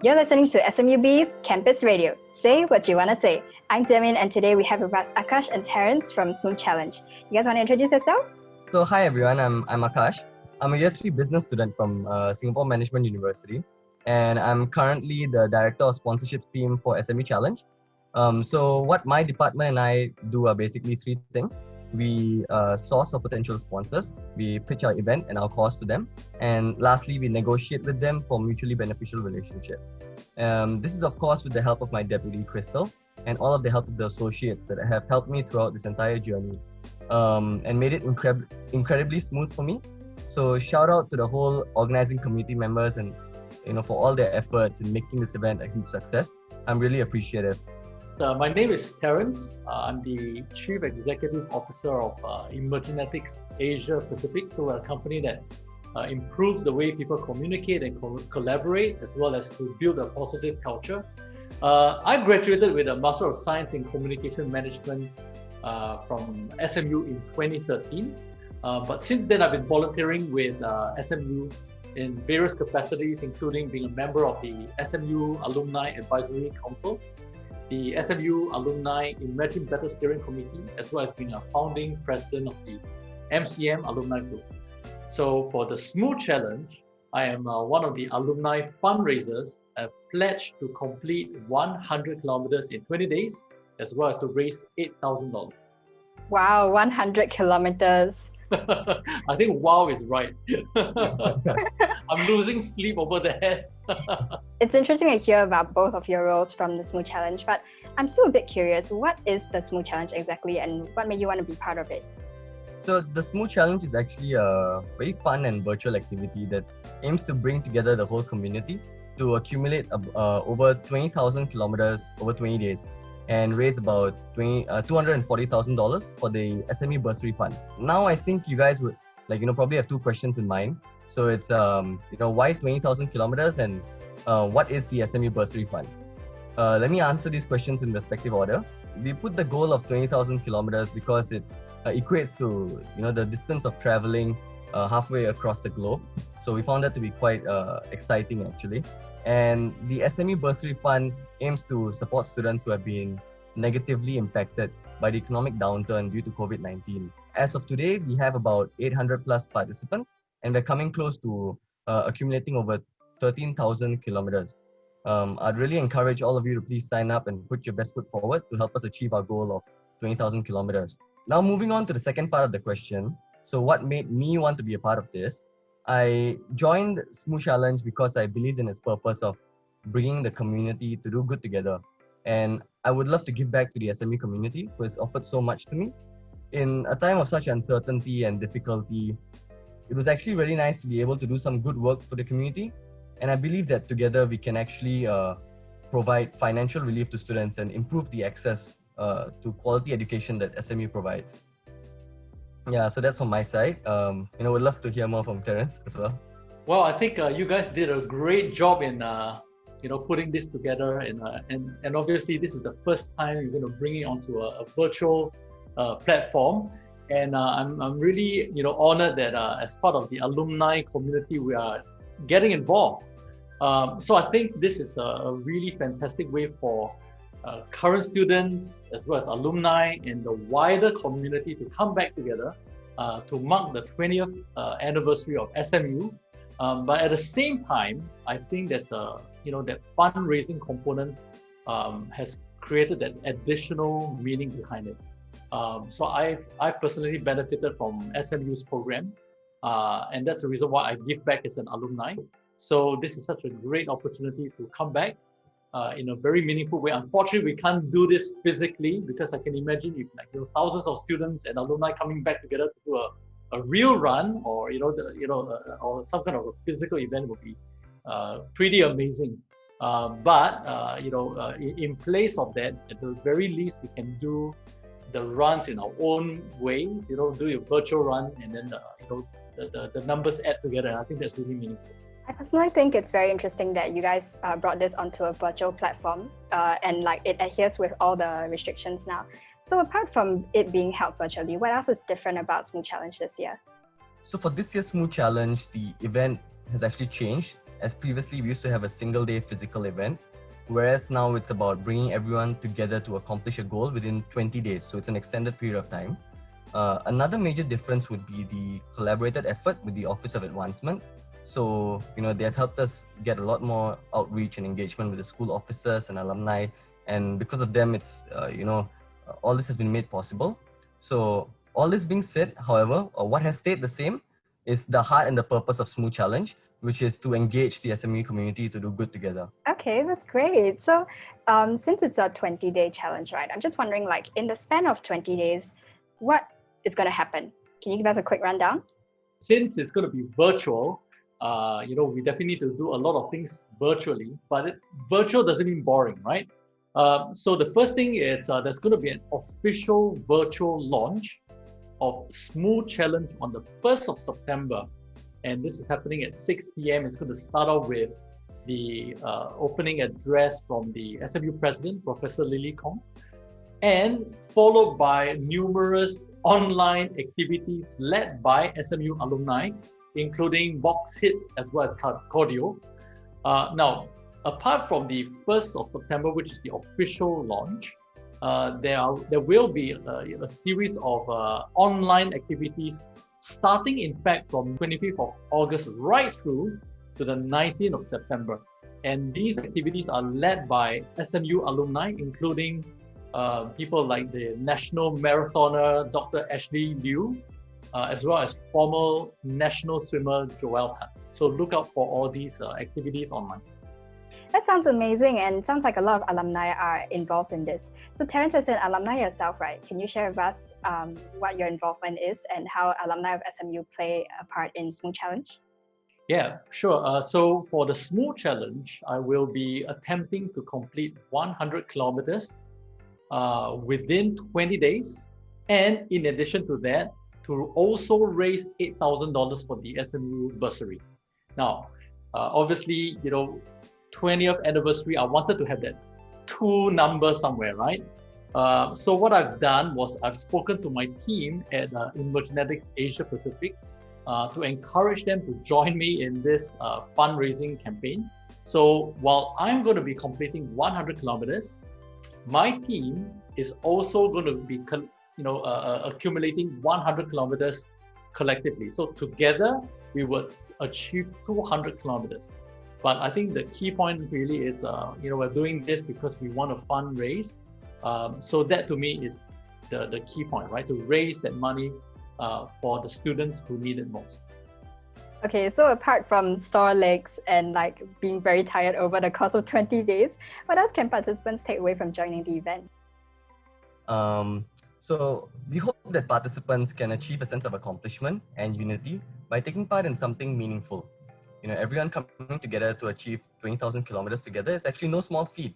You're listening to SMUBE's Campus Radio. Say what you want to say. I'm Jie Min, and today we have with us Akash and Terence from SMOO Challenge. You guys want to introduce yourself? So hi everyone, I'm Akash. I'm a year 3 business student from Singapore Management University, and I'm currently the director of sponsorships team for SMU Challenge. So what my department and I do are basically 3 things. We source for potential sponsors, we pitch our event and our cause to them, and lastly, we negotiate with them for mutually beneficial relationships. This is of course with the help of my deputy, Crystal, and all of the help of the associates that have helped me throughout this entire journey and made it incredibly smooth for me. So shout out to the whole organizing committee members and for all their efforts in making this event a huge success. I'm really appreciative. My name is Terence. I'm the Chief Executive Officer of Emergenetics Asia Pacific. So we're a company that improves the way people communicate and collaborate, as well as to build a positive culture. I graduated with a Master of Science in Communication Management from SMU in 2013. But since then, I've been volunteering with SMU in various capacities, including being a member of the SMU Alumni Advisory Council, the SMU Alumni Imagine Better Steering Committee, as well as being a founding president of the MCM Alumni Group. So for the SMOO Challenge, I am one of the alumni fundraisers. I've pledged to complete 100 kilometers in 20 days, as well as to raise $8,000. Wow, 100 kilometers. I think wow is right. I'm losing sleep over there. It's interesting to hear about both of your roles from the SMOO Challenge, but I'm still a bit curious. What is the SMOO Challenge exactly, and what made you want to be part of it? So the SMOO Challenge is actually a very fun and virtual activity that aims to bring together the whole community to accumulate over 20,000 kilometers over 20 days and raise about $240,000 for the SME bursary fund. Now I think you guys would probably have 2 questions in mind. So it's why 20,000 kilometers and what is the SME bursary fund? Let me answer these questions in respective order. We put the goal of 20,000 kilometers because it equates to the distance of traveling halfway across the globe. So we found that to be quite exciting actually. And the SME bursary fund aims to support students who have been negatively impacted by the economic downturn due to COVID-19. As of today, we have about 800 plus participants, and we're coming close to accumulating over 13,000 kilometers. I'd really encourage all of you to please sign up and put your best foot forward to help us achieve our goal of 20,000 kilometers. Now moving on to the second part of the question. So what made me want to be a part of this? I joined SMOO Challenge because I believed in its purpose of bringing the community to do good together. And I would love to give back to the SME community who has offered so much to me. In a time of such uncertainty and difficulty, it was actually really nice to be able to do some good work for the community. And I believe that together we can actually provide financial relief to students and improve the access to quality education that SMU provides. Yeah, so that's from my side. Would love to hear more from Terence as well. Well, I think you guys did a great job in putting this together, and obviously this is the first time you're going to bring it onto a virtual platform, and I'm really honored that as part of the alumni community we are getting involved. So I think this is a really fantastic way for current students as well as alumni and the wider community to come back together to mark the 20th anniversary of SMU. But at the same time, I think there's that fundraising component has created that additional meaning behind it. So I personally benefited from SMU's program, and that's the reason why I give back as an alumni. So this is such a great opportunity to come back in a very meaningful way. Unfortunately, we can't do this physically because I can imagine if thousands of students and alumni coming back together to do a real run or or some kind of a physical event would be pretty amazing. But in place of that, at the very least, we can do the runs in our own ways. Do a virtual run, and then the numbers add together. And I think that's really meaningful. I personally think it's very interesting that you guys brought this onto a virtual platform and it adheres with all the restrictions now. So apart from it being held virtually, what else is different about SMOO Challenge this year? So for this year's SMOO Challenge, the event has actually changed as previously we used to have a single day physical event, whereas now it's about bringing everyone together to accomplish a goal within 20 days. So it's an extended period of time. Another major difference would be the collaborated effort with the Office of Advancement. So, they have helped us get a lot more outreach and engagement with the school officers and alumni. And because of them, it's, all this has been made possible. So all this being said, however, what has stayed the same is the heart and the purpose of SMOO Challenge, which is to engage the SMU community to do good together. Okay, that's great. So since it's a 20-day challenge, right, I'm just wondering, like, in the span of 20 days, what is going to happen? Can you give us a quick rundown? Since it's going to be virtual, we definitely need to do a lot of things virtually, but virtual doesn't mean boring, right? So the first thing is there's going to be an official virtual launch of SMOO Challenge on the 1st of September. And this is happening at 6 p.m. It's going to start off with the opening address from the SMU president, Professor Lily Kong, and followed by numerous online activities led by SMU alumni, including box hit as well as cardio. Now, apart from the 1st of September, which is the official launch, there will be a series of online activities starting, in fact, from 25th of August right through to the 19th of September. And these activities are led by SMU alumni, including people like the national marathoner, Dr. Ashley Liu, as well as former national swimmer, Joel Tan. So look out for all these activities online. That sounds amazing, and sounds like a lot of alumni are involved in this. So Terence, as an alumni yourself, right, can you share with us what your involvement is and how alumni of SMU play a part in SMOO Challenge? Yeah, sure. So for the SMOO Challenge, I will be attempting to complete 100 kilometers within 20 days. And in addition to that, to also raise $8,000 for the SMU bursary. Now, obviously, 20th anniversary, I wanted to have that 2 number somewhere, right? So what I've done was I've spoken to my team at Emergenetics Asia Pacific to encourage them to join me in this fundraising campaign. So while I'm going to be completing 100 kilometers, my team is also going to be accumulating 100 kilometers collectively. So together, we would achieve 200 kilometers. But I think the key point really is, we're doing this because we want to fundraise. So that to me is the key point, right? To raise that money for the students who need it most. Okay, so apart from sore legs and like being very tired over the course of 20 days, what else can participants take away from joining the event? So we hope that participants can achieve a sense of accomplishment and unity by taking part in something meaningful. Everyone coming together to achieve 20,000 kilometers together is actually no small feat,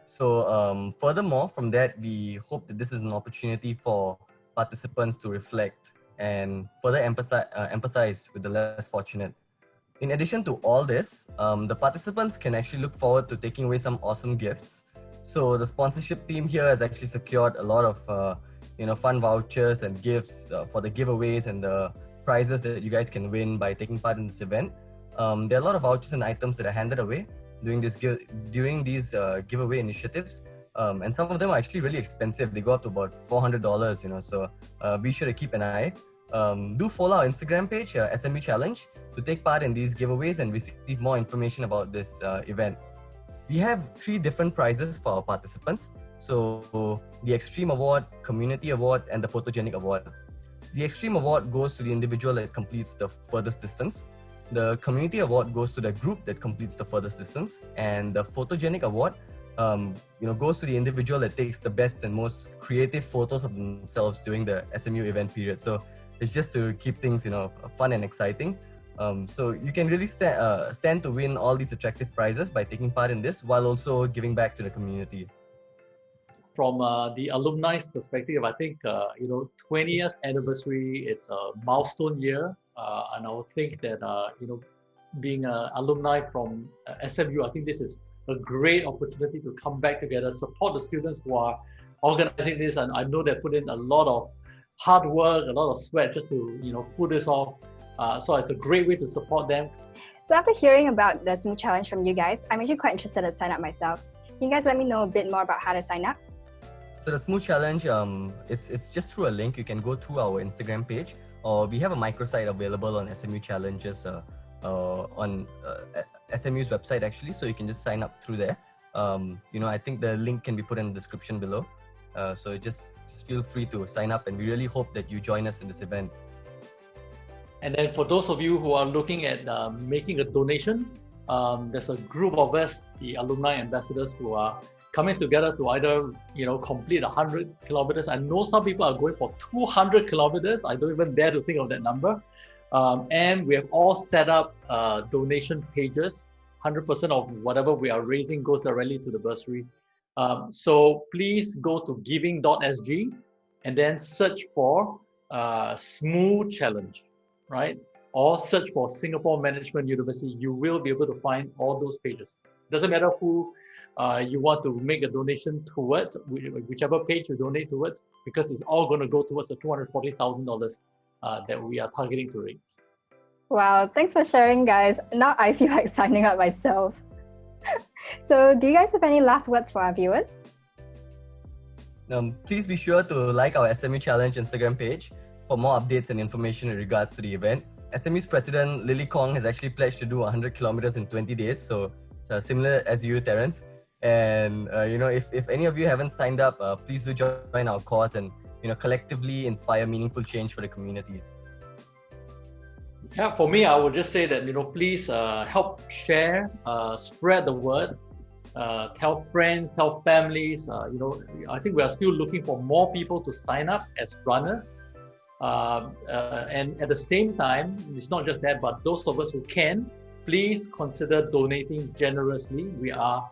So furthermore, from that, we hope that this is an opportunity for participants to reflect and further empathize with the less fortunate. In addition to all this, the participants can actually look forward to taking away some awesome gifts. So the sponsorship team here has actually secured a lot of fun vouchers and gifts for the giveaways and the prizes that you guys can win by taking part in this event. There are a lot of vouchers and items that are handed away during these giveaway initiatives, and some of them are actually really expensive. They go up to about $400, so be sure to keep an eye. Do follow our Instagram page, SMU Challenge, to take part in these giveaways and receive more information about this event. We have 3 different prizes for our participants. So the Extreme Award, Community Award, and the Photogenic Award. The Extreme Award goes to the individual that completes the furthest distance. The Community Award goes to the group that completes the furthest distance. And the Photogenic Award goes to the individual that takes the best and most creative photos of themselves during the SMU event period. So it's just to keep things, fun and exciting. So you can really stand to win all these attractive prizes by taking part in this while also giving back to the community. From the alumni's perspective, I think 20th anniversary, it's a milestone year, and I would think that being an alumni from SMU, I think this is a great opportunity to come back together, support the students who are organizing this, and I know they put in a lot of hard work, a lot of sweat just to pull this off. So it's a great way to support them. So after hearing about the SMOO challenge from you guys, I'm actually quite interested to sign up myself. Can you guys let me know a bit more about how to sign up? So the SMOO challenge, it's just through a link. You can go through our Instagram page, or we have a microsite available on SMU challenges on SMU's website actually. So you can just sign up through there. I think the link can be put in the description below. So just feel free to sign up, and we really hope that you join us in this event. And then for those of you who are looking at making a donation, there's a group of us, the alumni ambassadors, who are coming together to either complete 100 kilometers. I know some people are going for 200 kilometers. I don't even dare to think of that number. And we have all set up donation pages. 100% of whatever we are raising goes directly to the bursary. So please go to giving.sg and then search for SMOO challenge, right? Or search for Singapore Management University. You will be able to find all those pages. Doesn't matter who you want to make a donation towards, whichever page you donate towards, because it's all going to go towards the $240,000 that we are targeting to raise. Wow, thanks for sharing, guys. Now I feel like signing up myself. So do you guys have any last words for our viewers? Please be sure to like our SMU Challenge Instagram page for more updates and information in regards to the event. SMU's president, Lily Kong, has actually pledged to do 100 kilometers in 20 days. So similar as you, Terence. And if any of you haven't signed up, please do join our cause and collectively inspire meaningful change for the community. Yeah, for me, I would just say that please help share, spread the word, tell friends, tell families. I think we are still looking for more people to sign up as runners. And at the same time, it's not just that, but those of us who can, please consider donating generously. We are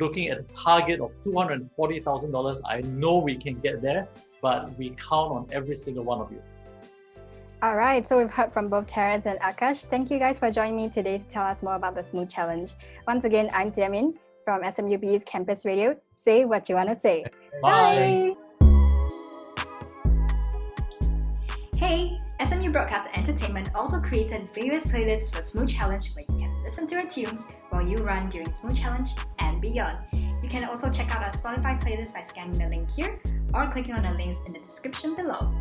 looking at a target of $240,000. I know we can get there, but we count on every single one of you. All right, so we've heard from both Terence and Akash. Thank you guys for joining me today to tell us more about the SMOO challenge. Once again, I'm Jie Min from SMUBE's Campus Radio. Say what you want to say. Bye. Hey, SMU Broadcast Entertainment also created various playlists for SMOO Challenge where you can listen to our tunes while you run during SMOO Challenge and beyond. You can also check out our Spotify playlist by scanning the link here or clicking on the links in the description below.